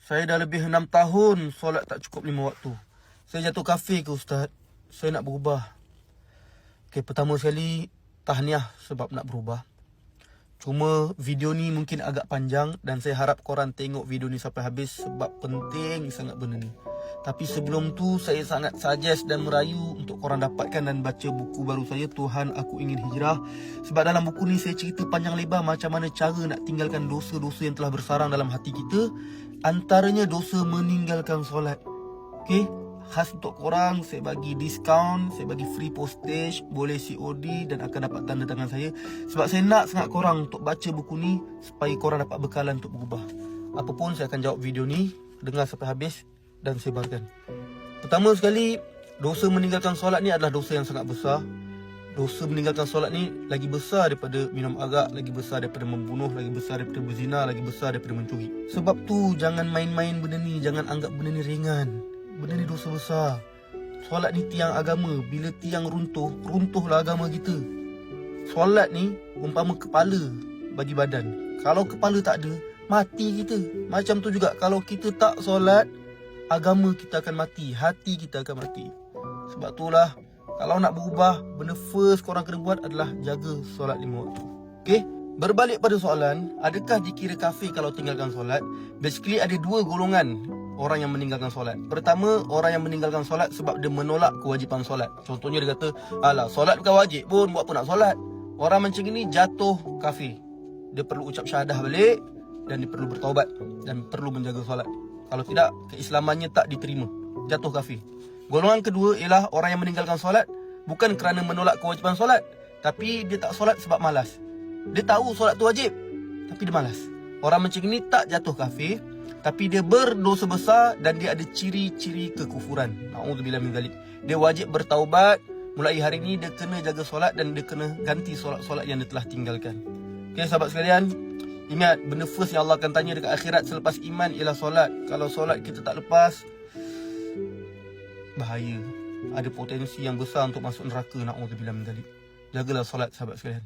Saya dah lebih 6 tahun solat tak cukup 5 waktu. Saya jatuh kafir ke Ustaz? Saya nak berubah. Okey, pertama sekali tahniah sebab nak berubah. Cuma video ni mungkin agak panjang dan saya harap korang tengok video ni sampai habis sebab penting sangat benda ni. Tapi sebelum tu saya sangat suggest dan merayu untuk korang dapatkan dan baca buku baru saya, Tuhan Aku Ingin Hijrah. Sebab dalam buku ni saya cerita panjang lebar macam mana cara nak tinggalkan dosa-dosa yang telah bersarang dalam hati kita. Antaranya dosa meninggalkan solat. Okey, khas untuk korang saya bagi diskaun, saya bagi free postage, boleh COD dan akan dapat tanda tangan saya. Sebab saya nak sangat korang untuk baca buku ni supaya korang dapat bekalan untuk berubah. Apapun saya akan jawab video ni, dengar sampai habis dan sebarkan. Pertama sekali, dosa meninggalkan solat ni adalah dosa yang sangat besar. Dosa meninggalkan solat ni lagi besar daripada minum arak, lagi besar daripada membunuh, lagi besar daripada berzina, lagi besar daripada mencuri. Sebab tu jangan main-main benda ni, jangan anggap benda ni ringan. Benda ni dosa besar. Solat ni tiang agama. Bila tiang runtuh, runtuhlah agama kita. Solat ni umpama kepala bagi badan. Kalau kepala tak ada, mati kita. Macam tu juga kalau kita tak solat, agama kita akan mati, hati kita akan mati. Sebab itulah kalau nak berubah, benda first korang kena buat adalah jaga solat 5 waktu. Okey? Berbalik pada soalan, adakah dikira kafir kalau tinggalkan solat? Basically ada dua golongan orang yang meninggalkan solat. Pertama, orang yang meninggalkan solat sebab dia menolak kewajipan solat. Contohnya dia kata, alah solat bukan wajib pun, buat apa nak solat? Orang macam ini jatuh kafir. Dia perlu ucap syahadah balik dan dia perlu bertaubat dan perlu menjaga solat. Kalau tidak, keislamannya tak diterima, jatuh kafir. Golongan kedua ialah orang yang meninggalkan solat bukan kerana menolak kewajipan solat, tapi dia tak solat sebab malas. Dia tahu solat tu wajib, tapi dia malas. Orang macam ini tak jatuh kafir, tapi dia berdosa besar dan dia ada ciri-ciri kekufuran. Na'udzubillah min zalik. Dia wajib bertaubat. Mulai hari ini dia kena jaga solat dan dia kena ganti solat-solat yang dia telah tinggalkan. Okey sahabat sekalian, ingat benda first yang Allah akan tanya dekat akhirat selepas iman ialah solat. Kalau solat kita tak lepas, bahaya. Ada potensi yang besar untuk masuk neraka. Na'udzubillah min zalik. Jagalah solat sahabat sekalian.